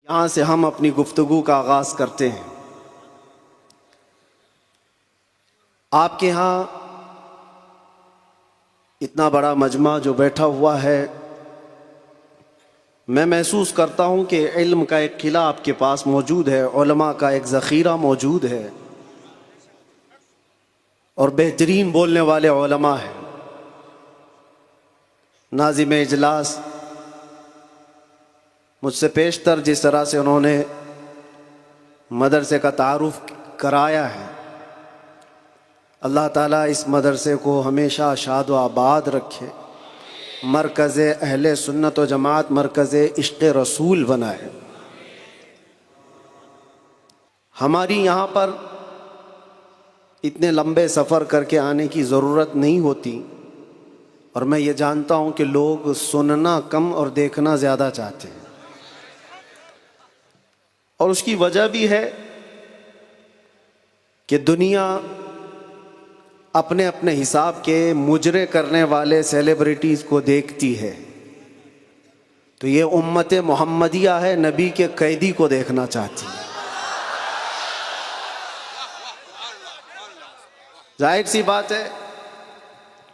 یہاں سے ہم اپنی گفتگو کا آغاز کرتے ہیں۔ آپ کے ہاں اتنا بڑا مجمع جو بیٹھا ہوا ہے، میں محسوس کرتا ہوں کہ علم کا ایک قلعہ آپ کے پاس موجود ہے، علماء کا ایک ذخیرہ موجود ہے اور بہترین بولنے والے علماء ہیں۔ ناظم اجلاس مجھ سے پیشتر جس طرح سے انہوں نے مدرسے کا تعارف کرایا ہے، اللہ تعالیٰ اس مدرسے کو ہمیشہ شاد و آباد رکھے، مرکز اہل سنت و جماعت، مرکز عشق رسول بنائے۔ ہماری یہاں پر اتنے لمبے سفر کر کے آنے کی ضرورت نہیں ہوتی، اور میں یہ جانتا ہوں کہ لوگ سننا کم اور دیکھنا زیادہ چاہتے ہیں، اور اس کی وجہ بھی ہے کہ دنیا اپنے اپنے حساب کے مجرے کرنے والے سیلیبریٹیز کو دیکھتی ہے، تو یہ امت محمدیہ ہے، نبی کے قیدی کو دیکھنا چاہتی ہے۔ ظاہر سی بات ہے،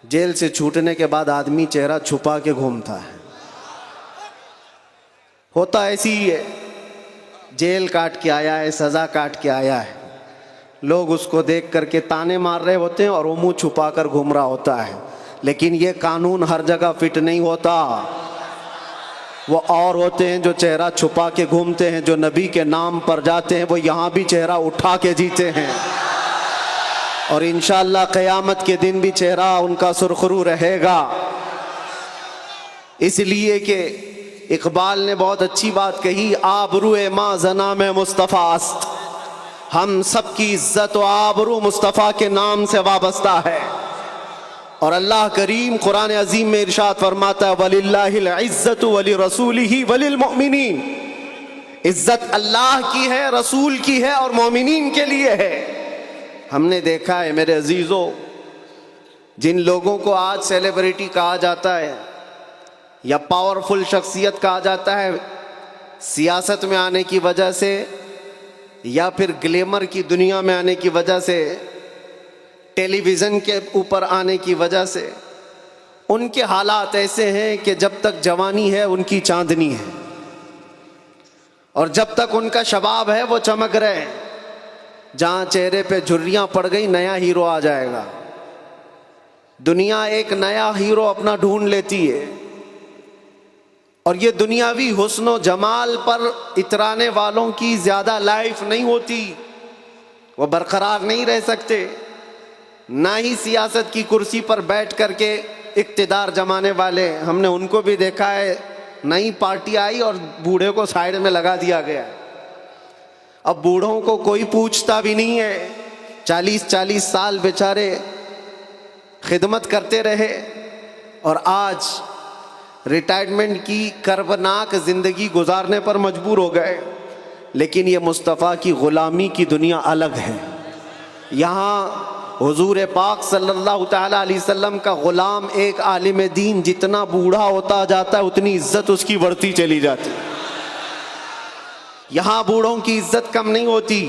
جیل سے چھوٹنے کے بعد آدمی چہرہ چھپا کے گھومتا ہے، ہوتا ایسی ہی ہے، جیل کاٹ کے آیا ہے، سزا کاٹ کے آیا ہے، لوگ اس کو دیکھ کر کے تانے مار رہے ہوتے ہیں اور وہ منہ چھپا کر گھوم رہا ہوتا ہے۔ لیکن یہ قانون ہر جگہ فٹ نہیں ہوتا، وہ اور ہوتے ہیں جو چہرہ چھپا کے گھومتے ہیں، جو نبی کے نام پر جاتے ہیں، وہ یہاں بھی چہرہ اٹھا کے جیتے ہیں، اور انشاءاللہ قیامت کے دن بھی چہرہ ان کا سرخرو رہے گا۔ اس لیے کہ اقبال نے بہت اچھی بات کہی، آبرو ما زنا میں مصطفیٰ است، ہم سب کی عزت و آبرو مصطفیٰ کے نام سے وابستہ ہے۔ اور اللہ کریم قرآن عظیم میں ارشاد فرماتا ہے، وَلِلَّهِ الْعِزَّةُ وَلِرَسُولِهِ وَلِلْمُؤْمِنِينَ، عزت اللہ کی ہے، رسول کی ہے، اور مومنین کے لیے ہے۔ ہم نے دیکھا ہے میرے عزیزو، جن لوگوں کو آج سیلیبریٹی کہا جاتا ہے یا پاورفل شخصیت کہا جاتا ہے، سیاست میں آنے کی وجہ سے یا پھر گلیمر کی دنیا میں آنے کی وجہ سے، ٹیلی ویژن کے اوپر آنے کی وجہ سے، ان کے حالات ایسے ہیں کہ جب تک جوانی ہے ان کی چاندنی ہے، اور جب تک ان کا شباب ہے وہ چمک رہے ہیں، جہاں چہرے پہ جھریاں پڑ گئی نیا ہیرو آ جائے گا۔ دنیا ایک نیا ہیرو اپنا ڈھونڈ لیتی ہے، اور یہ دنیاوی حسن و جمال پر اترانے والوں کی زیادہ لائف نہیں ہوتی، وہ برقرار نہیں رہ سکتے، نہ ہی سیاست کی کرسی پر بیٹھ کر کے اقتدار جمانے والے، ہم نے ان کو بھی دیکھا ہے، نئی پارٹی آئی اور بوڑھے کو سائیڈ میں لگا دیا گیا۔ اب بوڑھوں کو کوئی پوچھتا بھی نہیں ہے، 40 سال بیچارے خدمت کرتے رہے، اور آج ریٹائرمنٹ کی کربناک زندگی گزارنے پر مجبور ہو گئے۔ لیکن یہ مصطفیٰ کی غلامی کی دنیا الگ ہے۔ یہاں حضور پاک صلی اللہ تعالیٰ علیہ وسلم کا غلام ایک عالم دین جتنا بوڑھا ہوتا جاتا ہے اتنی عزت اس کی بڑھتی چلی جاتی ہے۔ یہاں بوڑھوں کی عزت کم نہیں ہوتی،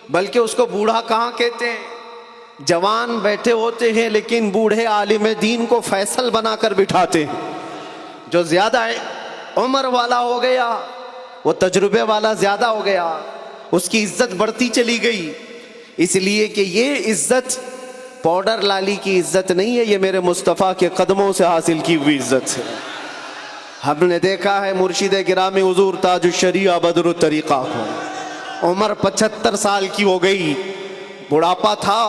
بلکہ اس کو بوڑھا کہاں کہتے ہیں، جوان بیٹھے ہوتے ہیں لیکن بوڑھے عالم دین کو فیصل بنا کر بٹھاتے ہیں۔ جو زیادہ عمر والا ہو گیا، وہ تجربے والا زیادہ ہو گیا، اس کی عزت بڑھتی چلی گئی، اس لیے کہ یہ عزت پاؤڈر لالی کی عزت نہیں ہے، یہ میرے مصطفیٰ کے قدموں سے حاصل کی ہوئی عزت ہے۔ ہم نے دیکھا ہے مرشد گرامی حضور تاج الشریعہ بدر الطریقہ کو، عمر 75 سال کی ہو گئی، بڑھاپا تھا،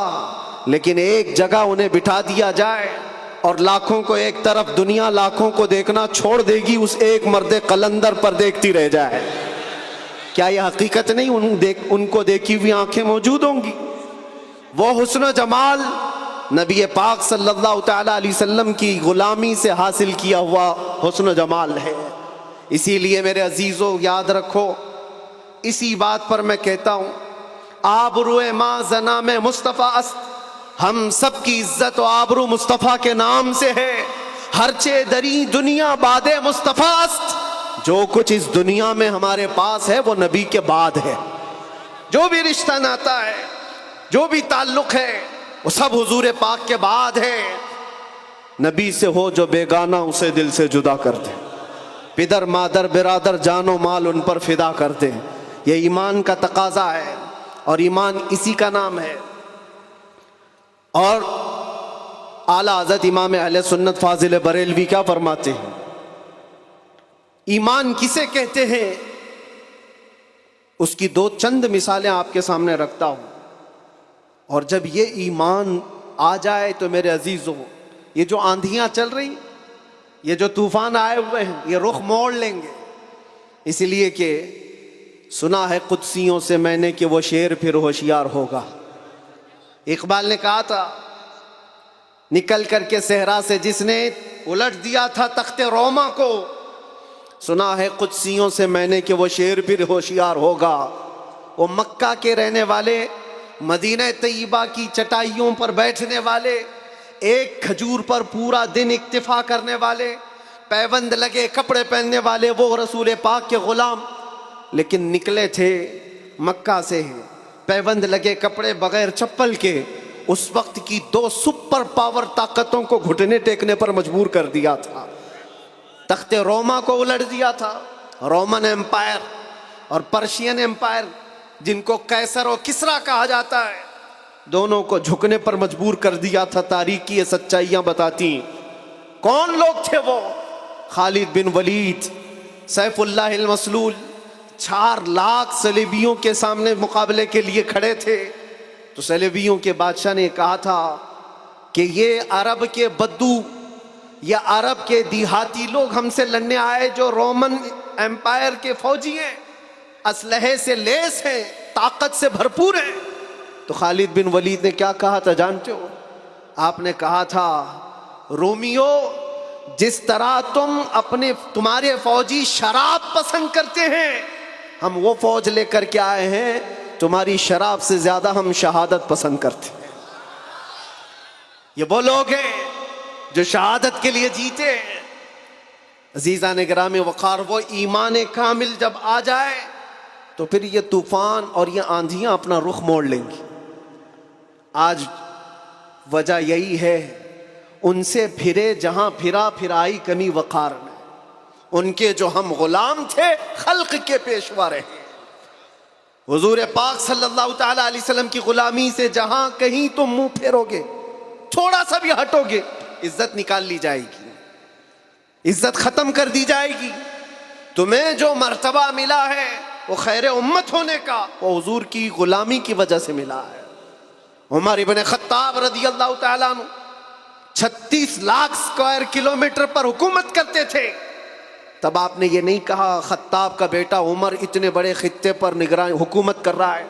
لیکن ایک جگہ انہیں بٹھا دیا جائے اور لاکھوں کو ایک طرف، دنیا لاکھوں کو دیکھنا چھوڑ دے گی، اس ایک مرد قلندر پر دیکھتی رہ جائے۔ کیا یہ حقیقت نہیں؟ ان کو دیکھی ہوئی آنکھیں موجود ہوں گی۔ وہ حسن و جمال نبی پاک صلی اللہ تعالیٰ علیہ وسلم کی غلامی سے حاصل کیا ہوا حسن و جمال ہے۔ اسی لیے میرے عزیزو یاد رکھو، اسی بات پر میں کہتا ہوں، آبرو ما زنا میں مصطفیٰ است، ہم سب کی عزت و آبرو مصطفیٰ کے نام سے ہے۔ ہرچے دری دنیا باد مصطفیٰ است، جو کچھ اس دنیا میں ہمارے پاس ہے وہ نبی کے بعد ہے. جو بھی رشتہ ناتا ہے، جو بھی تعلق ہے، وہ سب حضور پاک کے بعد ہے. نبی سے ہو جو بیگانہ اسے دل سے جدا کر دے، پدر مادر برادر جان و مال ان پر فدا کر دے. یہ ایمان کا تقاضا ہے اور ایمان اسی کا نام ہے. اور اعلیٰ حضرت امام اہل سنت فاضل بریلوی کیا فرماتے ہیں؟ ایمان کسے کہتے ہیں؟ اس کی دو چند مثالیں آپ کے سامنے رکھتا ہوں. اور جب یہ ایمان آ جائے تو میرے عزیزوں، یہ جو آندھیاں چل رہی، یہ جو طوفان آئے ہوئے ہیں، یہ رخ موڑ لیں گے. اس لیے کہ سنا ہے قدسیوں سے میں نے کہ وہ شیر پھر ہوشیار ہوگا. اقبال نے کہا تھا، نکل کر کے صحرا سے جس نے الٹ دیا تھا تخت روما کو، سنا ہے قدسیوں سے میں نے کہ وہ شیر پھر ہوشیار ہوگا. وہ مکہ کے رہنے والے، مدینہ طیبہ کی چٹائیوں پر بیٹھنے والے، ایک کھجور پر پورا دن اکتفا کرنے والے، پیوند لگے کپڑے پہننے والے، وہ رسول پاک کے غلام، لیکن نکلے تھے مکہ سے پیوند لگے کپڑے بغیر چپل کے. اس وقت کی دو سپر پاور طاقتوں کو گھٹنے ٹیکنے پر مجبور کر دیا تھا. تخت روما کو الٹ دیا تھا، رومن ایمپائر، اور پرشین ایمپائر جن کو قیصر و کسریٰ کہا جاتا ہے، دونوں کو جھکنے پر مجبور کر دیا تھا. تاریخ کی یہ سچائیاں بتاتی ہیں. کون لوگ تھے وہ؟ خالد بن ولید، سیف اللہ المسلول، 4 لاکھ صلیبیوں کے سامنے مقابلے کے لیے کھڑے تھے. تو صلیبیوں کے بادشاہ نے کہا تھا کہ یہ عرب کے بدو یا عرب کے دیہاتی لوگ ہم سے لڑنے آئے جو رومن ایمپائر کے فوجی ہیں، اسلحے سے لیس ہیں، طاقت سے بھرپور ہیں. تو خالد بن ولید نے کیا کہا تھا جانتے ہو؟ آپ نے کہا تھا، رومیو، جس طرح تمہارے فوجی شراب پسند کرتے ہیں، ہم وہ فوج لے کر کے آئے ہیں، تمہاری شراب سے زیادہ ہم شہادت پسند کرتے ہیں. یہ وہ لوگ ہیں جو شہادت کے لیے جیتے ہیں. عزیزان گرامی وقار، وہ ایمان کامل جب آ جائے تو پھر یہ طوفان اور یہ آندھیاں اپنا رخ موڑ لیں گی. آج وجہ یہی ہے، ان سے پھرے جہاں پھرا پھرائی کمی وقار میں. ان کے جو ہم غلام تھے، خلق کے پیشوا رہے. حضور پاک صلی اللہ تعالی علیہ وسلم کی غلامی سے جہاں کہیں تم منہ پھیرو گے، تھوڑا سا بھی ہٹو گے، عزت نکال لی جائے گی، عزت ختم کر دی جائے گی. تمہیں جو مرتبہ ملا ہے وہ خیر امت ہونے کا، وہ حضور کی غلامی کی وجہ سے ملا ہے. عمر ابن خطاب رضی اللہ تعالیٰ عنہ 36 لاکھ اسکوائر کلومیٹر پر حکومت کرتے تھے. تب آپ نے یہ نہیں کہا خطاب کا بیٹا عمر اتنے بڑے خطے پر نگران حکومت کر رہا ہے،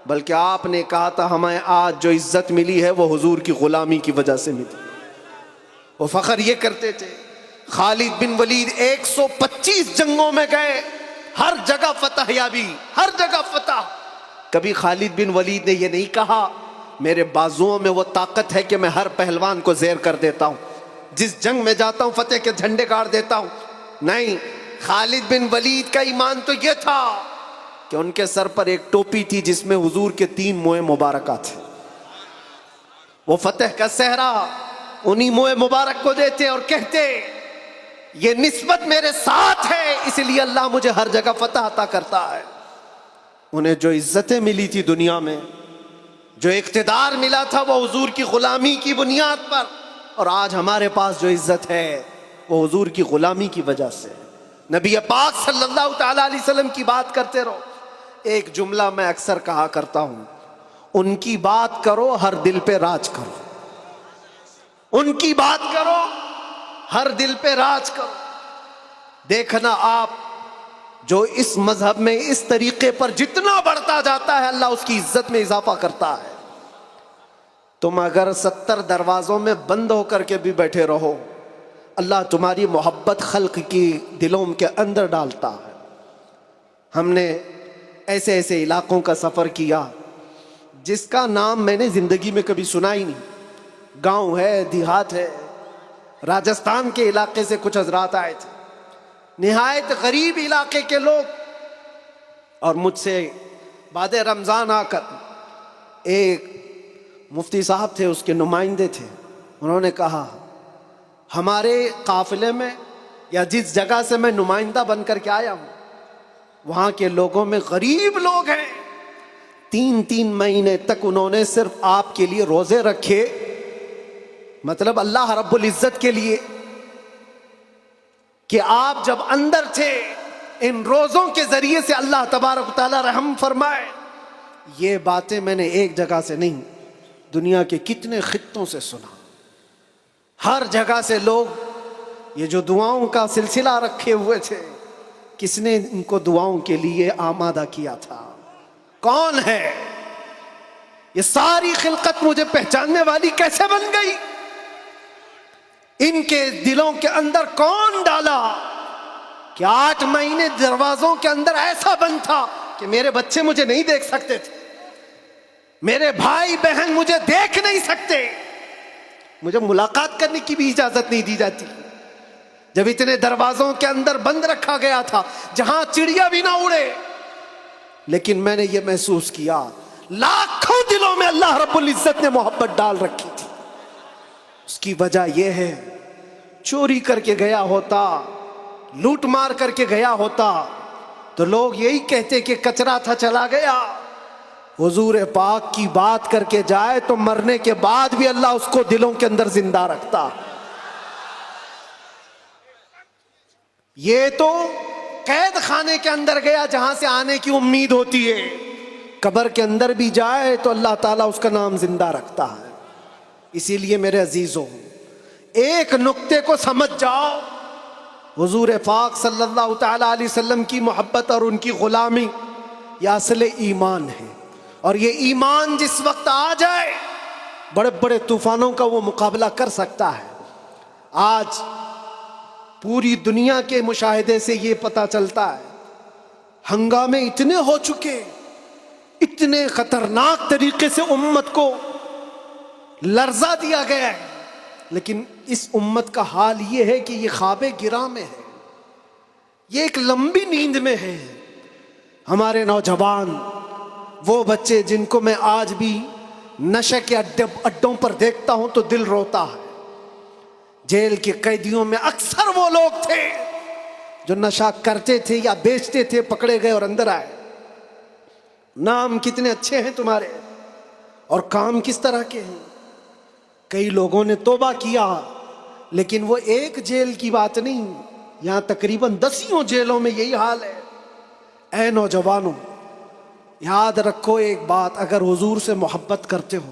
بلکہ آپ نے کہا تھا ہمیں آج جو عزت ملی ہے وہ حضور کی غلامی کی وجہ سے ملی. وہ فخر یہ کرتے تھے. خالد بن ولید 125 جنگوں میں گئے، ہر جگہ فتح یابی، ہر جگہ فتح. کبھی خالد بن ولید نے یہ نہیں کہا میرے بازوؤں میں وہ طاقت ہے کہ میں ہر پہلوان کو زیر کر دیتا ہوں، جس جنگ میں جاتا ہوں فتح کے جھنڈے گاڑ دیتا ہوں. نہیں، خالد بن ولید کا ایمان تو یہ تھا کہ ان کے سر پر ایک ٹوپی تھی جس میں حضور کے 3 موئے مبارکہ تھے. وہ فتح کا صحرا انہی موئے مبارک کو دیتے اور کہتے یہ نسبت میرے ساتھ ہے، اس لیے اللہ مجھے ہر جگہ فتح عطا کرتا ہے. انہیں جو عزتیں ملی تھی دنیا میں، جو اقتدار ملا تھا، وہ حضور کی غلامی کی بنیاد پر. اور آج ہمارے پاس جو عزت ہے وہ حضور کی غلامی کی وجہ سے. نبی پاک صلی اللہ تعالی علیہ وسلم کی بات کرتے رہو. ایک جملہ میں اکثر کہا کرتا ہوں، ان کی بات کرو ہر دل پہ راج کرو. ان کی بات کرو ہر دل پہ راج کرو. دیکھنا آپ جو اس مذہب میں اس طریقے پر جتنا بڑھتا جاتا ہے، اللہ اس کی عزت میں اضافہ کرتا ہے. تم اگر 70 دروازوں میں بند ہو کر کے بھی بیٹھے رہو، اللہ تمہاری محبت خلق کی دلوں کے اندر ڈالتا ہے. ہم نے ایسے ایسے علاقوں کا سفر کیا جس کا نام میں نے زندگی میں کبھی سنا ہی نہیں. گاؤں ہے، دیہات ہے. راجستھان کے علاقے سے کچھ حضرات آئے تھے. نہایت غریب علاقے کے لوگ، اور مجھ سے بعد رمضان آ کر ایک مفتی صاحب تھے، اس کے نمائندے تھے، انہوں نے کہا ہمارے قافلے میں یا جس جگہ سے میں نمائندہ بن کر کے آیا ہوں وہاں کے لوگوں میں غریب لوگ ہیں، 3 مہینے تک انہوں نے صرف آپ کے لیے روزے رکھے، مطلب اللہ رب العزت کے لیے، کہ آپ جب اندر تھے ان روزوں کے ذریعے سے اللہ تبارک و تعالی رحم فرمائے۔ یہ باتیں میں نے ایک جگہ سے نہیں، دنیا کے کتنے خطوں سے سنا، ہر جگہ سے لوگ یہ جو دعاؤں کا سلسلہ رکھے ہوئے تھے، کس نے ان کو دعاؤں کے لیے آمادہ کیا تھا؟ کون ہے؟ یہ ساری خلقت مجھے پہچاننے والی کیسے بن گئی؟ ان کے دلوں کے اندر کون ڈالا کہ 8 مہینے دروازوں کے اندر ایسا بند تھا کہ میرے بچے مجھے نہیں دیکھ سکتے تھے، میرے بھائی بہن مجھے دیکھ نہیں سکتے، مجھے ملاقات کرنے کی بھی اجازت نہیں دی جاتی، جب اتنے دروازوں کے اندر بند رکھا گیا تھا جہاں چڑیا بھی نہ اڑے۔ لیکن میں نے یہ محسوس کیا لاکھوں دلوں میں اللہ رب العزت نے محبت ڈال رکھی تھی۔ اس کی وجہ یہ ہے، چوری کر کے گیا ہوتا، لوٹ مار کر کے گیا ہوتا تو لوگ یہی کہتے کہ کچرا تھا چلا گیا۔ حضور پاک کی بات کر کے جائے تو مرنے کے بعد بھی اللہ اس کو دلوں کے اندر زندہ رکھتا۔ یہ تو قید خانے کے اندر گیا جہاں سے آنے کی امید ہوتی ہے، قبر کے اندر بھی جائے تو اللہ تعالیٰ اس کا نام زندہ رکھتا ہے۔ اسی لیے میرے عزیزوں، ایک نقطے کو سمجھ جاؤ، حضور پاک صلی اللہ تعالی علیہ وسلم کی محبت اور ان کی غلامی یہ اصل ایمان ہے، اور یہ ایمان جس وقت آ جائے بڑے بڑے طوفانوں کا وہ مقابلہ کر سکتا ہے۔ آج پوری دنیا کے مشاہدے سے یہ پتہ چلتا ہے، ہنگامے اتنے ہو چکے، اتنے خطرناک طریقے سے امت کو لرزا دیا گیا ہے، لیکن اس امت کا حال یہ ہے کہ یہ خواب گراں میں ہے، یہ ایک لمبی نیند میں ہے۔ ہمارے نوجوان، وہ بچے جن کو میں آج بھی نشے کے اڈوں پر دیکھتا ہوں تو دل روتا ہے۔ جیل کے قیدیوں میں اکثر وہ لوگ تھے جو نشہ کرتے تھے یا بیچتے تھے، پکڑے گئے اور اندر آئے۔ نام کتنے اچھے ہیں تمہارے اور کام کس طرح کے ہیں۔ کئی لوگوں نے توبہ کیا، لیکن وہ ایک جیل کی بات نہیں، یہاں تقریباً 10 جیلوں میں یہی حال ہے۔ اے نوجوانوں، یاد رکھو ایک بات، اگر حضور سے محبت کرتے ہو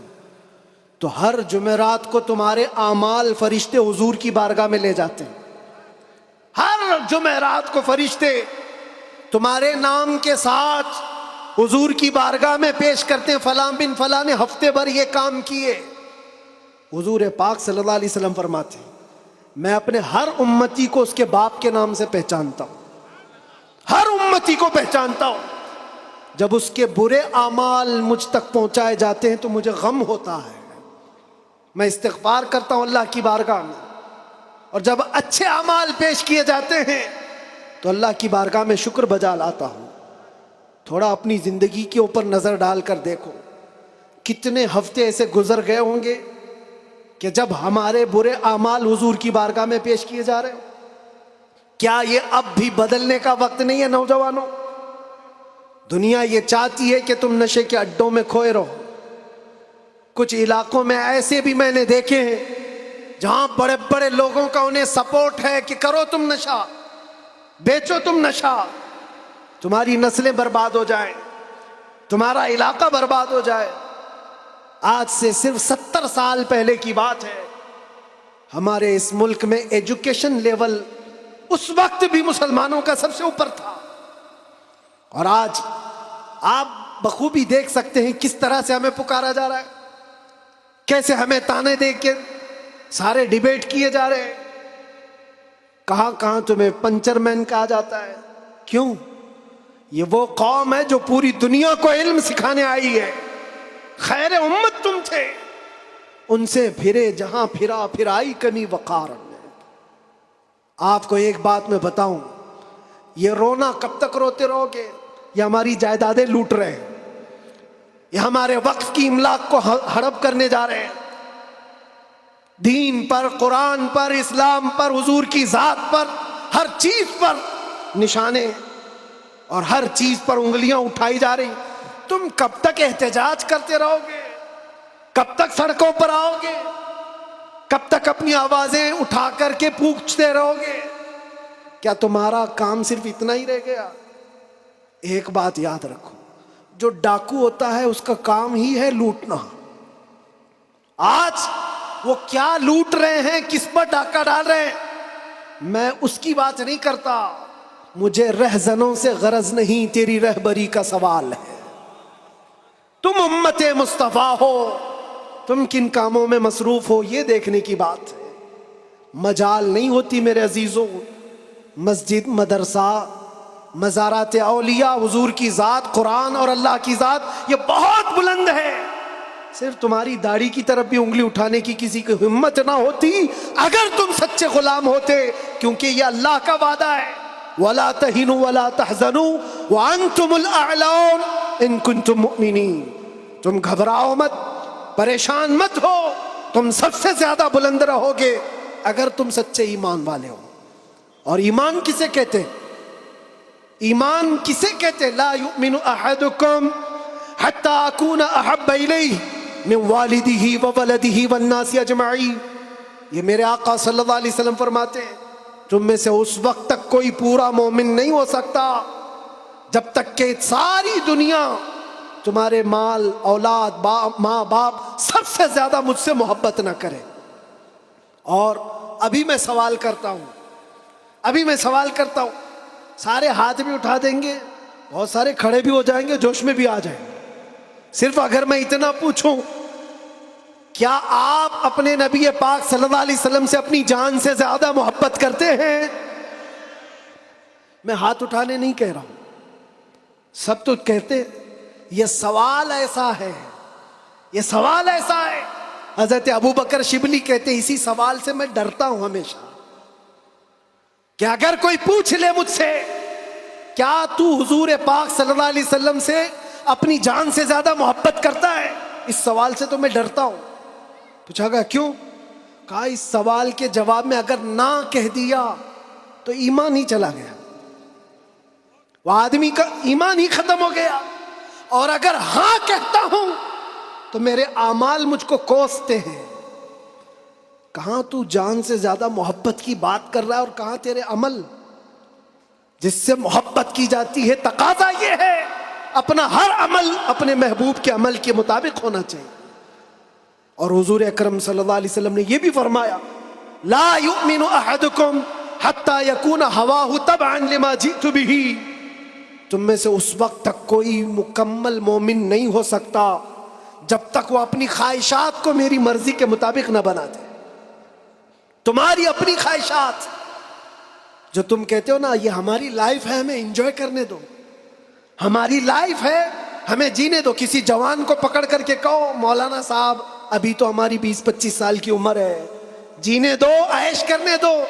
تو ہر جمعرات کو تمہارے اعمال فرشتے حضور کی بارگاہ میں لے جاتے ہیں۔ ہر جمعرات کو فرشتے تمہارے نام کے ساتھ حضور کی بارگاہ میں پیش کرتے ہیں، فلاں بن فلاں نے ہفتے بھر یہ کام کیے۔ حضور پاک صلی اللہ علیہ وسلم فرماتے ہیں، میں اپنے ہر امتی کو اس کے باپ کے نام سے پہچانتا ہوں، ہر امتی کو پہچانتا ہوں۔ جب اس کے برے اعمال مجھ تک پہنچائے جاتے ہیں تو مجھے غم ہوتا ہے، میں استغفار کرتا ہوں اللہ کی بارگاہ میں، اور جب اچھے اعمال پیش کیے جاتے ہیں تو اللہ کی بارگاہ میں شکر بجا لاتا ہوں۔ تھوڑا اپنی زندگی کے اوپر نظر ڈال کر دیکھو، کتنے ہفتے ایسے گزر گئے ہوں گے کہ جب ہمارے برے اعمال حضور کی بارگاہ میں پیش کیے جا رہے ہوں۔ کیا یہ اب بھی بدلنے کا وقت نہیں ہے نوجوانوں؟ دنیا یہ چاہتی ہے کہ تم نشے کے اڈوں میں کھوئے رہو۔ کچھ علاقوں میں ایسے بھی میں نے دیکھے ہیں جہاں بڑے بڑے لوگوں کا انہیں سپورٹ ہے کہ کرو تم نشہ، بیچو تم نشہ، تمہاری نسلیں برباد ہو جائیں، تمہارا علاقہ برباد ہو جائے۔ آج سے صرف 70 سال پہلے کی بات ہے، ہمارے اس ملک میں ایجوکیشن لیول اس وقت بھی مسلمانوں کا سب سے اوپر تھا، اور آج آپ بخوبی دیکھ سکتے ہیں کس طرح سے ہمیں پکارا جا رہا ہے، کیسے ہمیں تانے دے کے سارے ڈیبیٹ کیے جا رہے ہیں۔ کہاں کہاں تمہیں پنچر مین کہا جاتا ہے، کیوں؟ یہ وہ قوم ہے جو پوری دنیا کو علم سکھانے آئی ہے، خیر امت تم تھے، ان سے پھرے جہاں پھرا پھر آئی کمی وقار۔ آپ کو ایک بات میں بتاؤں، یہ رونا کب تک روتے رہو گے؟ یہ ہماری جائیدادیں لوٹ رہے ہیں، یہ ہمارے وقف کی املاک کو ہڑپ کرنے جا رہے ہیں، دین پر، قرآن پر، اسلام پر، حضور کی ذات پر، ہر چیز پر نشانے اور ہر چیز پر انگلیاں اٹھائی جا رہی. تم کب تک احتجاج کرتے رہو گے؟ کب تک سڑکوں پر آؤ گے؟ کب تک اپنی آوازیں اٹھا کر کے پوچھتے رہو گے؟ کیا تمہارا کام صرف اتنا ہی رہ گیا؟ ایک بات یاد رکھو، جو ڈاکو ہوتا ہے اس کا کام ہی ہے لوٹنا. آج وہ کیا لوٹ رہے ہیں، کس پر ڈاکہ ڈال رہے ہیں، میں اس کی بات نہیں کرتا. مجھے رہزنوں سے غرض نہیں، تیری رہبری کا سوال ہے. تم امت مصطفیٰ ہو، تم کن کاموں میں مصروف ہو یہ دیکھنے کی بات ہے. مجال نہیں ہوتی میرے عزیزوں. مسجد، مدرسہ، مزارات اولیاء، حضور کی ذات، قرآن اور اللہ کی ذات یہ بہت بلند ہے. صرف تمہاری داڑھی کی طرف بھی انگلی اٹھانے کی کسی کی ہمت نہ ہوتی اگر تم سچے غلام ہوتے، کیونکہ یہ اللہ کا وعدہ ہے. وَلَا تَهِنُوا وَلَا تَحْزَنُوا وَأَنْتُمُ الْأَعْلَوْنَ إِن كُنتُم مُؤْمِنِينَ. تم گھبراؤ مت، پریشان مت ہو، تم سب سے زیادہ بلند رہو گے اگر تم سچے ایمان والے ہو. اور ایمان کسے کہتے؟ ایمان کسے کہتے؟ لا یؤمن احدکم حتی اکون احب الیہ من والدہ وولدہ والناس اجمعین. یہ میرے آقا صلی اللہ علیہ وسلم فرماتے ہیں تم میں سے اس وقت تک کوئی پورا مومن نہیں ہو سکتا جب تک کہ ساری دنیا تمہارے مال، اولاد، ماں باپ سب سے زیادہ مجھ سے محبت نہ کرے. اور ابھی میں سوال کرتا ہوں، سارے ہاتھ بھی اٹھا دیں گے، بہت سارے کھڑے بھی ہو جائیں گے، جوش میں بھی آ جائیں گے. صرف اگر میں اتنا پوچھوں، کیا آپ اپنے نبی پاک صلی اللہ علیہ وسلم سے اپنی جان سے زیادہ محبت کرتے ہیں؟ میں ہاتھ اٹھانے نہیں کہہ رہا ہوں، سب تو کہتے. یہ سوال ایسا ہے، حضرت ابوبکر شبلی کہتے اسی سوال سے میں ڈرتا ہوں ہمیشہ کہ اگر کوئی پوچھ لے مجھ سے کیا تو حضور پاک صلی اللہ علیہ وسلم سے اپنی جان سے زیادہ محبت کرتا ہے، اس سوال سے تو میں ڈرتا ہوں. پوچھا گیا کیوں؟ کہا اس سوال کے جواب میں اگر نہ کہہ دیا تو ایمان ہی چلا گیا، وہ آدمی کا ایمان ہی ختم ہو گیا. اور اگر ہاں کہتا ہوں تو میرے اعمال مجھ کو کوستے ہیں. کہاں تو جان سے زیادہ محبت کی بات کر رہا ہے اور کہاں تیرے عمل جس سے محبت کی جاتی ہے. تقاضا یہ ہے اپنا ہر عمل اپنے محبوب کے عمل کے مطابق ہونا چاہیے. اور حضور اکرم صلی اللہ علیہ وسلم نے یہ بھی فرمایا لا یؤمن احدکم حتی یکون ہواہ تبعا لما جئت بہ. تم میں سے اس وقت تک کوئی مکمل مومن نہیں ہو سکتا جب تک وہ اپنی خواہشات کو میری مرضی کے مطابق نہ بنا دے. تمہاری اپنی خواہشات جو تم کہتے ہو نا یہ ہماری لائف ہے، ہمیں انجوائے کرنے دو، ہماری لائف ہے ہمیں جینے دو. کسی جوان کو پکڑ کر کے کہو مولانا صاحب ابھی تو ہماری 20-25 سال کی عمر ہے، جینے دو، عیش کرنے دو.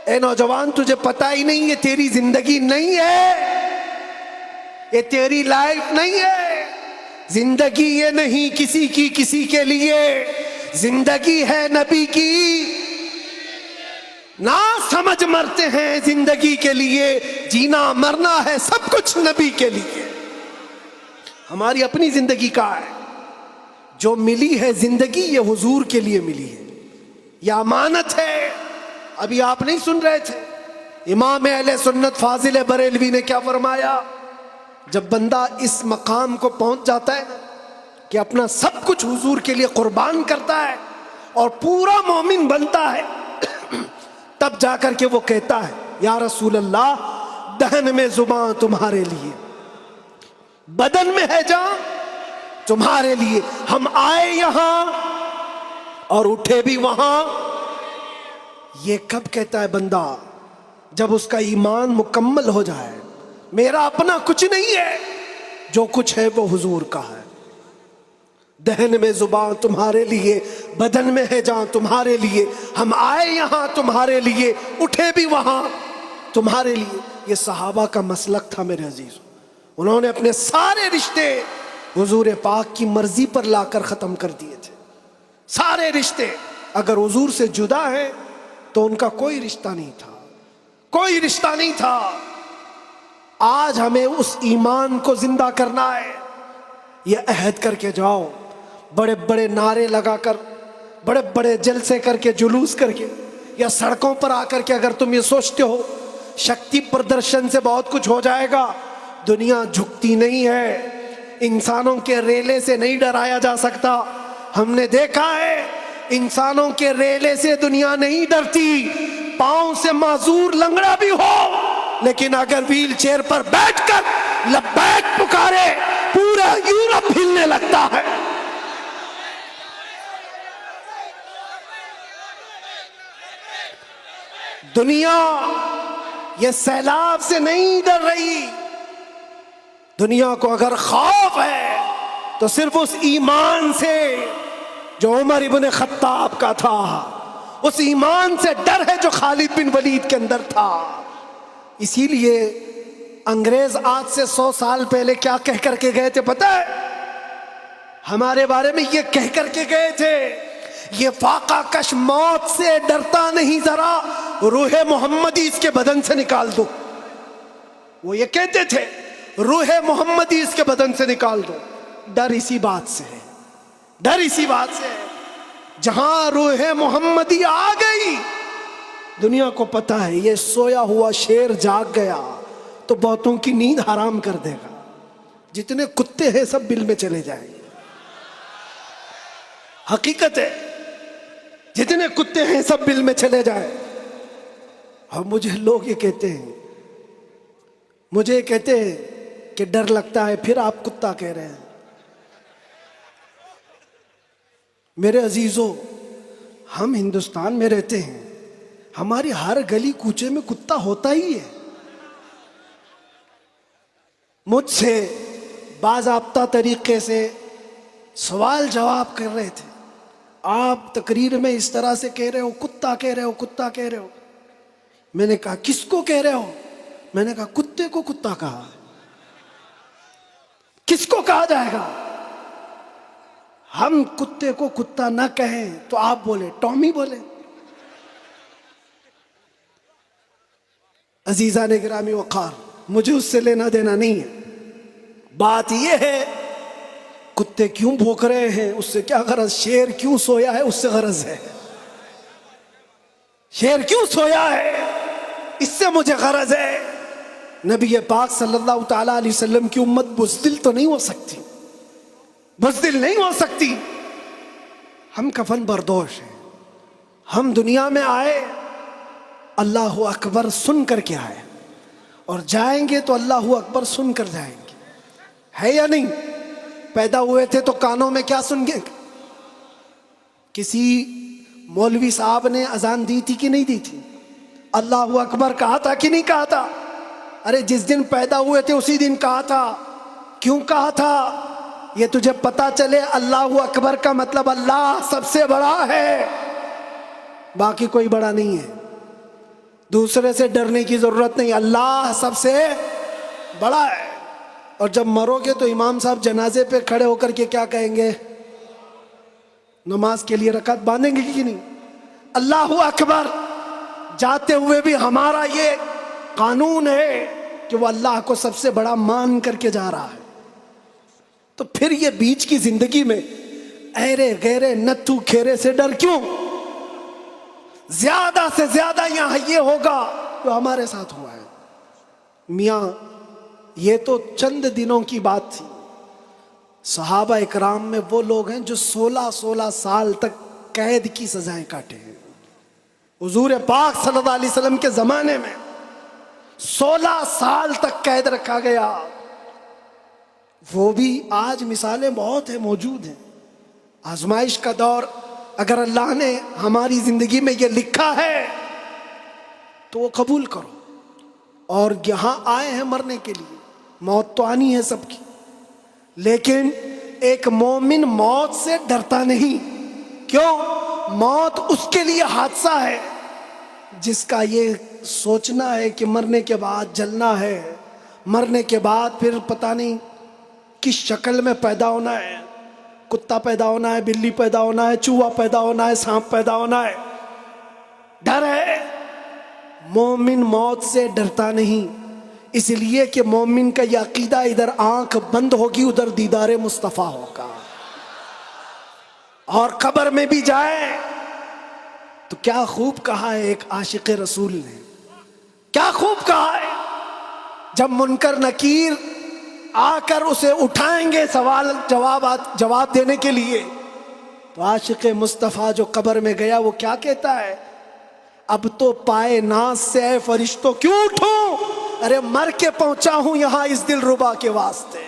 اے نوجوان تجھے پتہ ہی نہیں یہ تیری زندگی نہیں ہے، یہ تیری لائف نہیں ہے. زندگی یہ نہیں کسی کے لیے، زندگی ہے نبی کی. نہ سمجھ مرتے ہیں زندگی کے لیے، جینا مرنا ہے سب کچھ نبی کے لیے. ہماری اپنی زندگی کا ہے، جو ملی ہے زندگی یہ حضور کے لیے ملی ہے، یہ امانت ہے. ابھی آپ نہیں سن رہے تھے امام اہل سنت فاضل بریلوی نے کیا فرمایا؟ جب بندہ اس مقام کو پہنچ جاتا ہے کہ اپنا سب کچھ حضور کے لیے قربان کرتا ہے اور پورا مومن بنتا ہے، تب جا کر کے وہ کہتا ہے یا رسول اللہ دہن میں زبان تمہارے لیے، بدن میں ہے جان تمہارے لیے. ہم آئے یہاں اور اٹھے بھی وہاں. یہ کب کہتا ہے بندہ؟ جب اس کا ایمان مکمل ہو جائے. میرا اپنا کچھ نہیں ہے، جو کچھ ہے وہ حضور کا ہے. دہن میں زبان تمہارے لیے، بدن میں ہے جان تمہارے لیے. ہم آئے یہاں تمہارے لیے، اٹھے بھی وہاں. تمہارے لیے یہ صحابہ کا مسلک تھا میرے عزیز. انہوں نے اپنے سارے رشتے حضور پاک کی مرضی پر لا کر ختم کر دیے تھے. سارے رشتے اگر حضور سے جدا ہیں تو ان کا کوئی رشتہ نہیں تھا, کوئی رشتہ نہیں تھا. آج ہمیں اس ایمان کو زندہ کرنا ہے. یہ عہد کر کے جاؤ, بڑے بڑے نعرے لگا کر, بڑے بڑے جلسے کر کے, جلوس کر کے, یا سڑکوں پر آ کر کے اگر تم یہ سوچتے ہو شکتی پردرشن سے بہت کچھ ہو جائے گا, دنیا جھکتی نہیں ہے. انسانوں کے ریلے سے نہیں ڈرایا جا سکتا. ہم نے دیکھا ہے انسانوں کے ریلے سے دنیا نہیں ڈرتی. پاؤں سے معذور لنگڑا بھی ہو لیکن اگر ویل چیئر پر بیٹھ کر لبیک پکارے پورا یورپ ہلنے لگتا ہے. دنیا یہ سیلاب سے نہیں ڈر رہی. دنیا کو اگر خوف ہے تو صرف اس ایمان سے جو عمر ابن خطاب کا تھا, اس ایمان سے ڈر ہے جو خالد بن ولید کے اندر تھا. اسی لیے انگریز آج سے 100 سال پہلے کیا کہہ کر کے گئے تھے پتہ ہے؟ ہمارے بارے میں یہ کہہ کر کے گئے تھے, یہ فاقہ کش موت سے ڈرتا نہیں, ذرا روح محمدی اس کے بدن سے نکال دو. وہ یہ کہتے تھے روح محمدی اس کے بدن سے نکال دو. ڈر اسی بات سے ہے, ڈر اسی بات سے ہے. جہاں روح محمدی آ گئی دنیا کو پتا ہے یہ سویا ہوا شیر جاگ گیا تو بہتوں کی نیند حرام کر دے گا. جتنے کتے ہیں سب بل میں چلے جائیں گے. حقیقت ہے جتنے کتے ہیں سب بل میں چلے جائیں. اور مجھے لوگ یہ کہتے ہیں, مجھے کہتے ہیں کہ ڈر لگتا ہے, پھر آپ کتا کہہ رہے ہیں. میرے عزیزو, ہم ہندوستان میں رہتے ہیں, ہماری ہر گلی کوچے میں کتا ہوتا ہی ہے. مجھ سے باضابطہ طریقے سے سوال جواب کر رہے تھے, آپ تقریر میں اس طرح سے کہہ رہے ہو, کتا کہہ رہے ہو, کتا کہہ رہے ہو. میں نے کہا کس کو کہہ رہے ہو؟ میں نے کہا کتے کو کتا کہا. کس کو کہا جائے گا؟ ہم کتے کو کتا نہ کہیں تو آپ بولے ٹامی بولے. عزیزان گرامی وقار, مجھے اس سے لینا دینا نہیں ہے. بات یہ ہے کتے کیوں بھوک رہے ہیں اس سے کیا غرض, شیر کیوں سویا ہے اس سے غرض ہے. شیر کیوں سویا ہے اس سے مجھے غرض ہے. نبی پاک صلی اللہ تعالی علیہ وسلم کی امت بزدل تو نہیں ہو سکتی, بزدل نہیں ہو سکتی. ہم کفن بردوش ہیں. ہم دنیا میں آئے اللہ اکبر سن کر کے آئے, اور جائیں گے تو اللہ اکبر سن کر جائیں گے. ہے یا نہیں؟ پیدا ہوئے تھے تو کانوں میں کیا سن گے؟ کسی مولوی صاحب نے اذان دی تھی کہ نہیں دی تھی؟ اللہ اکبر کہا تھا کہ نہیں کہا تھا؟ ارے جس دن پیدا ہوئے تھے اسی دن کہا تھا. کیوں کہا تھا؟ یہ تجھے پتا چلے اللہ اکبر کا مطلب اللہ سب سے بڑا ہے, باقی کوئی بڑا نہیں ہے. دوسرے سے ڈرنے کی ضرورت نہیں, اللہ سب سے بڑا ہے. اور جب مرو گے تو امام صاحب جنازے پہ کھڑے ہو کر کے کیا کہیں گے؟ نماز کے لیے رکعت باندھیں گے کہ نہیں؟ اللہ اکبر. جاتے ہوئے بھی ہمارا یہ قانون ہے کہ وہ اللہ کو سب سے بڑا مان کر کے جا رہا ہے. تو پھر یہ بیچ کی زندگی میں ایرے غیرے نتھو کھیرے سے ڈر کیوں؟ زیادہ سے زیادہ یہاں یہ ہوگا جو ہمارے ساتھ ہوا ہے. میاں یہ تو چند دنوں کی بات تھی. صحابہ اکرام میں وہ لوگ ہیں جو 16 سال تک قید کی سزائیں کاٹے ہیں. حضور پاک صلی اللہ علیہ وسلم کے زمانے میں 16 سال تک قید رکھا گیا. وہ بھی آج مثالیں بہت ہیں, موجود ہیں. آزمائش کا دور, اگر اللہ نے ہماری زندگی میں یہ لکھا ہے تو وہ قبول کرو. اور یہاں آئے ہیں مرنے کے لیے, موت تو آنی ہے سب کی, لیکن ایک مومن موت سے ڈرتا نہیں. کیوں؟ موت اس کے لیے حادثہ ہے جس کا یہ سوچنا ہے کہ مرنے کے بعد جلنا ہے، مرنے کے بعد پھر پتہ نہیں کس شکل میں پیدا ہونا ہے، کتا پیدا ہونا ہے، بلی پیدا ہونا ہے، چوہا پیدا ہونا ہے، سانپ پیدا ہونا ہے، ڈر ہے۔ مومن موت سے ڈرتا نہیں، اس لیے کہ مومن کا یہ عقیدہ ادھر آنکھ بند ہوگی ادھر دیدار مصطفیٰ ہوگا، اور قبر میں بھی جائے تو کیا خوب کہا ہے ایک عاشق رسول نے، کیا خوب کہا ہے، جب منکر نکیر آ کر اسے اٹھائیں گے سوال جواب دینے کے لیے، تو عاشق مصطفیٰ جو قبر میں گیا وہ کیا کہتا ہے؟ اب تو پائے ناز سے اے فرشتوں کیوں اٹھوں، ارے مر کے پہنچا ہوں یہاں اس دل ربا کے واسطے،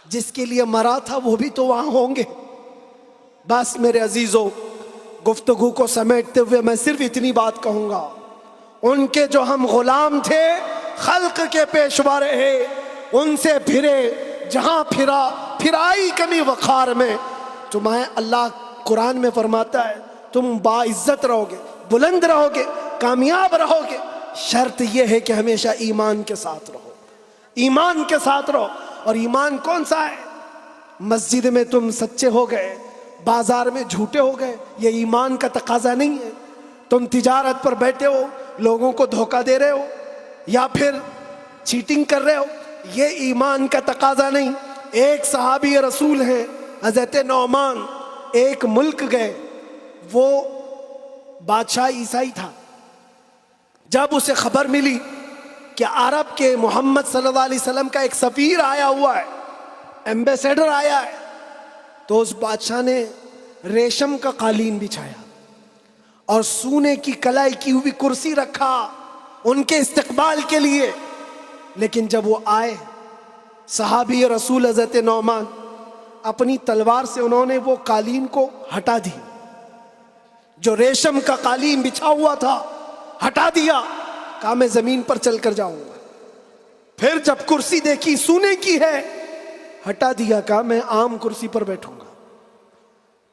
جس کے لیے مرا تھا وہ بھی تو وہاں ہوں گے۔ بس میرے عزیزوں، گفتگو کو سمیٹتے ہوئے میں صرف اتنی بات کہوں گا، ان کے جو ہم غلام تھے، خلق کے پیشوا رہے، ان سے پھرے، جہاں پھرائی کمی وقار میں، تمہیں اللہ قرآن میں فرماتا ہے تم باعزت رہو گے، بلند رہو گے، کامیاب رہو گے، شرط یہ ہے کہ ہمیشہ ایمان کے ساتھ رہو، ایمان کے ساتھ رہو۔ اور ایمان کون سا ہے؟ مسجد میں تم سچے ہو گئے، بازار میں جھوٹے ہو گئے، یہ ایمان کا تقاضا نہیں ہے۔ تم تجارت پر بیٹھے ہو، لوگوں کو دھوکہ دے رہے ہو یا پھر چیٹنگ کر رہے ہو، یہ ایمان کا تقاضا نہیں۔ ایک صحابی رسول ہیں حضرت نعمان، ایک ملک گئے، وہ بادشاہ عیسائی تھا، جب اسے خبر ملی کہ عرب کے محمد صلی اللہ علیہ وسلم کا ایک سفیر آیا ہوا ہے، ایمبیسیڈر آیا ہے، تو اس بادشاہ نے ریشم کا قالین بچھایا اور سونے کی کلائی کی ہوئی کرسی رکھا ان کے استقبال کے لیے۔ لیکن جب وہ آئے، صحابی رسول حضرت نعمان، اپنی تلوار سے انہوں نے وہ قالین کو ہٹا دی، جو ریشم کا قالین بچھا ہوا تھا ہٹا دیا، کہا میں زمین پر چل کر جاؤں گا۔ پھر جب کرسی دیکھی سونے کی ہے، ہٹا دیا، کہا میں عام کرسی پر بیٹھوں گا۔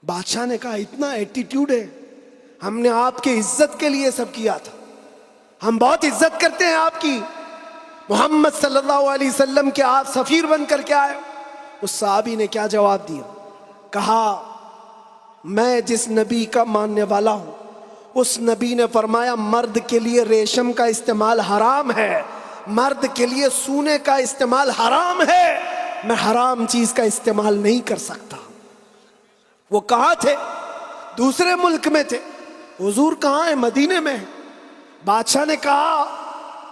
بادشاہ نے کہا اتنا ایٹیٹیوڈ ہے، ہم نے آپ کی عزت کے لیے سب کیا تھا، ہم بہت عزت کرتے ہیں آپ کی، محمد صلی اللہ علیہ وسلم کے آپ سفیر بن کر کے آئے۔ اس صحابی نے کیا جواب دیا؟ کہا میں جس نبی کا ماننے والا ہوں، اس نبی نے فرمایا مرد کے لیے ریشم کا استعمال حرام ہے، مرد کے لیے سونے کا استعمال حرام ہے، میں حرام چیز کا استعمال نہیں کر سکتا۔ وہ کہاں تھے؟ دوسرے ملک میں تھے۔ حضور کہاں ہیں؟ مدینے میں۔ بادشاہ نے کہا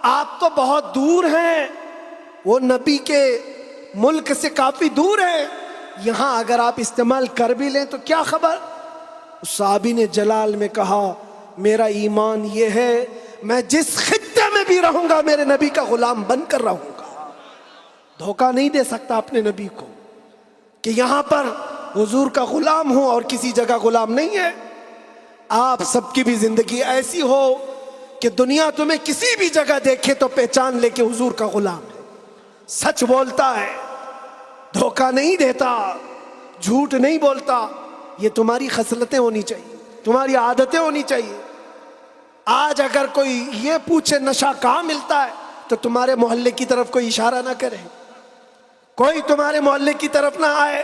آپ تو بہت دور ہیں، وہ نبی کے ملک سے کافی دور ہیں، یہاں اگر آپ استعمال کر بھی لیں تو کیا خبر؟ اس صحابی نے جلال میں کہا میرا ایمان یہ ہے میں جس خطے میں بھی رہوں گا میرے نبی کا غلام بن کر رہوں گا، دھوکہ نہیں دے سکتا اپنے نبی کو کہ یہاں پر حضور کا غلام ہوں اور کسی جگہ غلام نہیں ہے۔ آپ سب کی بھی زندگی ایسی ہو کہ دنیا تمہیں کسی بھی جگہ دیکھے تو پہچان لے کہ حضور کا غلام ہے، سچ بولتا ہے، دھوکہ نہیں دیتا، جھوٹ نہیں بولتا۔ یہ تمہاری خصلتیں ہونی چاہیے، تمہاری عادتیں ہونی چاہیے۔ آج اگر کوئی یہ پوچھے نشہ کہاں ملتا ہے تو تمہارے محلے کی طرف کوئی اشارہ نہ کرے، کوئی تمہارے محلے کی طرف نہ آئے۔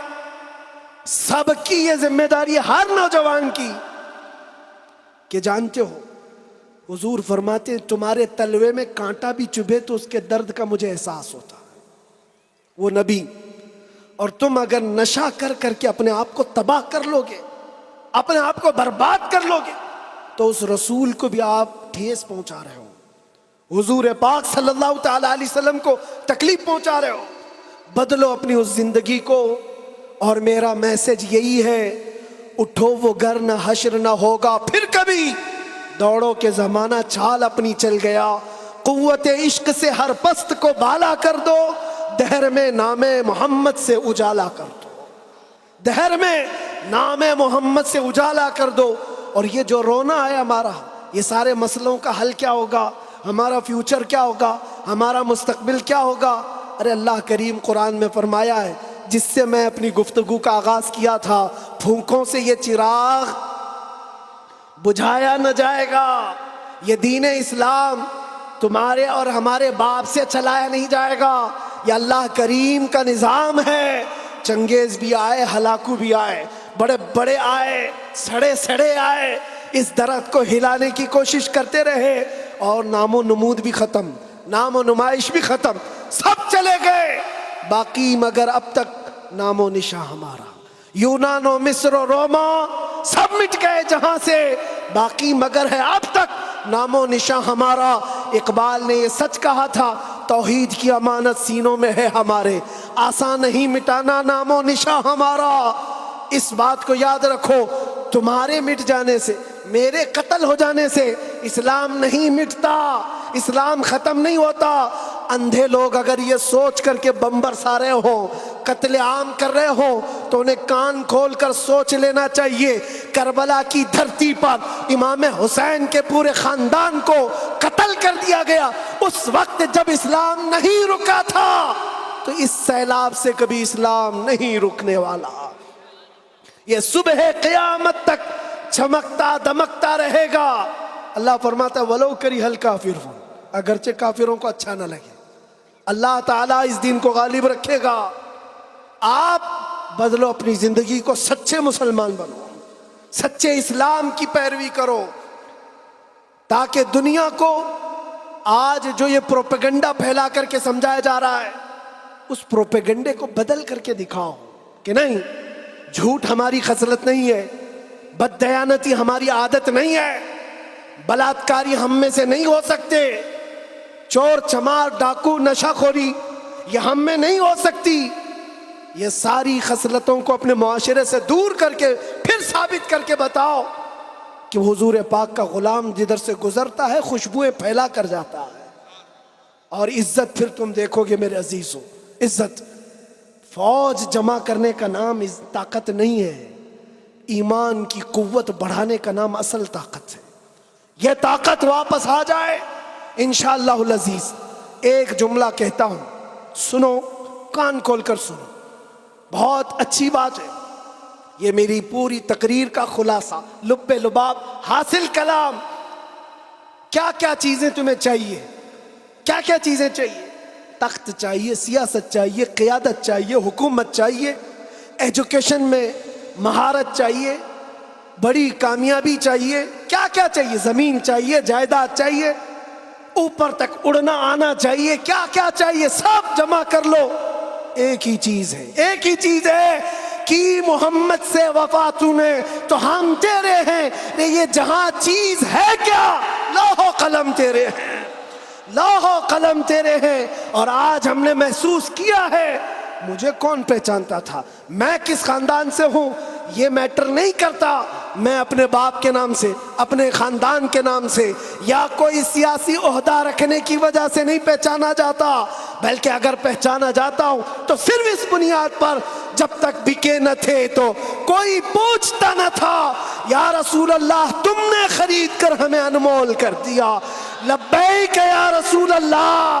سب کی یہ ذمہ داری ہے، ہر نوجوان کی، کہ جانتے ہو حضور فرماتے ہیں تمہارے تلوے میں کانٹا بھی چبھے تو اس کے درد کا مجھے احساس ہوتا ہے، وہ نبی۔ اور تم اگر نشہ کر کر کے اپنے آپ کو تباہ کر لو گے، اپنے آپ کو برباد کر لو گے، تو اس رسول کو بھی آپ ٹھیس پہنچا رہے ہو، حضور پاک صلی اللہ تعالی علیہ وسلم کو تکلیف پہنچا رہے ہو۔ بدلو اپنی اس زندگی کو، اور میرا میسج یہی ہے، اٹھو وہ گر نہ حشر نہ ہوگا پھر کبھی، دوڑو کے زمانہ چھال اپنی چل گیا، قوت عشق سے ہر پست کو بالا کر دو، دہر میں نام محمد سے اجالا کر دو، دہر میں نام محمد سے اجالا کر دو۔ اور یہ جو رونا ہے ہمارا، یہ سارے مسئلوں کا حل کیا ہوگا، ہمارا فیوچر کیا ہوگا، ہمارا مستقبل کیا ہوگا؟ ارے اللہ کریم قرآن میں فرمایا ہے، جس سے میں اپنی گفتگو کا آغاز کیا تھا، پھونکوں سے یہ چراغ بجھایا نہ جائے گا، یہ دین اسلام تمہارے اور ہمارے باپ سے چلایا نہیں جائے گا، یہ اللہ کریم کا نظام ہے۔ چنگیز بھی آئے، ہلاکو بھی آئے، بڑے بڑے آئے، سڑے سڑے آئے، اس درخت کو ہلانے کی کوشش کرتے رہے، اور نام و نمود بھی ختم، نام و نمائش بھی ختم، سب چلے گئے، باقی مگر اب تک نام و نشاں ہمارا۔ یونان و مصر و روما سب مٹ گئے جہاں سے، باقی مگر ہے اب تک نام و نشاں ہمارا۔ اقبال نے یہ سچ کہا تھا، توحید کی امانت سینوں میں ہے ہمارے، آسان نہیں مٹانا نام و نشاں ہمارا۔ اس بات کو یاد رکھو، تمہارے مٹ جانے سے، میرے قتل ہو جانے سے اسلام نہیں مٹتا، اسلام ختم نہیں ہوتا۔ اندھے لوگ اگر یہ سوچ کر کے بم برسا رہے ہوں، قتل عام کر رہے ہوں، تو انہیں کان کھول کر سوچ لینا چاہیے، کربلا کی دھرتی پر امام حسین کے پورے خاندان کو قتل کر دیا گیا، اس وقت جب اسلام نہیں رکا تھا، تو اس سیلاب سے کبھی اسلام نہیں رکنے والا۔ یہ صبح قیامت تک چمکتا دمکتا رہے گا۔ اللہ فرماتا ہے وَلَوْ كَرِهَ الْكَافِرُونَ، اگرچہ کافروں کو اچھا نہ لگے، اللہ تعالیٰ اس دین کو غالب رکھے گا۔ آپ بدلو اپنی زندگی کو، سچے مسلمان بنو، سچے اسلام کی پیروی کرو، تاکہ دنیا کو آج جو یہ پروپیگنڈا پھیلا کر کے سمجھایا جا رہا ہے، اس پروپیگنڈے کو بدل کر کے دکھاؤ کہ نہیں، جھوٹ ہماری خصلت نہیں ہے، بددیانتی ہماری عادت نہیں ہے، بلاتکاری ہم میں سے نہیں ہو سکتے، چور چمار ڈاکو نشہ خوری یہ ہم میں نہیں ہو سکتی۔ یہ ساری خصلتوں کو اپنے معاشرے سے دور کر کے پھر ثابت کر کے بتاؤ کہ حضور پاک کا غلام جدھر سے گزرتا ہے خوشبوئیں پھیلا کر جاتا ہے۔ اور عزت پھر تم دیکھو گے میرے عزیزوں، عزت فوج جمع کرنے کا نام طاقت نہیں ہے، ایمان کی قوت بڑھانے کا نام اصل طاقت ہے۔ یہ طاقت واپس آ جائے انشاءاللہ العزیز۔ ایک جملہ کہتا ہوں، سنو، کان کھول کر سنو، بہت اچھی بات ہے، یہ میری پوری تقریر کا خلاصہ، لب لباب حاصل کلام۔ کیا کیا چیزیں تمہیں چاہیے، کیا کیا چیزیں چاہیے؟ تخت چاہیے، سیاست چاہیے، قیادت چاہیے، حکومت چاہیے، ایجوکیشن میں مہارت چاہیے، بڑی کامیابی چاہیے، کیا کیا چاہیے؟ زمین چاہیے، جائیداد چاہیے، اوپر تک اڑنا آنا چاہیے، کیا کیا چاہیے؟ سب جمع کر لو، ایک ہی چیز ہے، ایک ہی چیز ہے کہ محمد سے وفا تو نے تو ہم تیرے ہیں۔ یہ جہاں چیز ہے کیا؟ لوح و قلم تیرے ہیں، لوح و قلم تیرے ہیں۔ اور آج ہم نے محسوس کیا ہے، مجھے کون پہچانتا تھا، میں کس خاندان سے ہوں، یہ میٹر نہیں کرتا، میں اپنے باپ کے نام سے، اپنے خاندان کے نام سے، یا کوئی سیاسی عہدہ رکھنے کی وجہ سے نہیں پہچانا جاتا، بلکہ اگر پہچانا جاتا ہوں تو صرف اس بنیاد پر جب تک بکے نہ تھے تو کوئی پوچھتا نہ تھا، یا رسول اللہ تم نے خرید کر ہمیں انمول کر دیا، لبیک یا رسول اللہ۔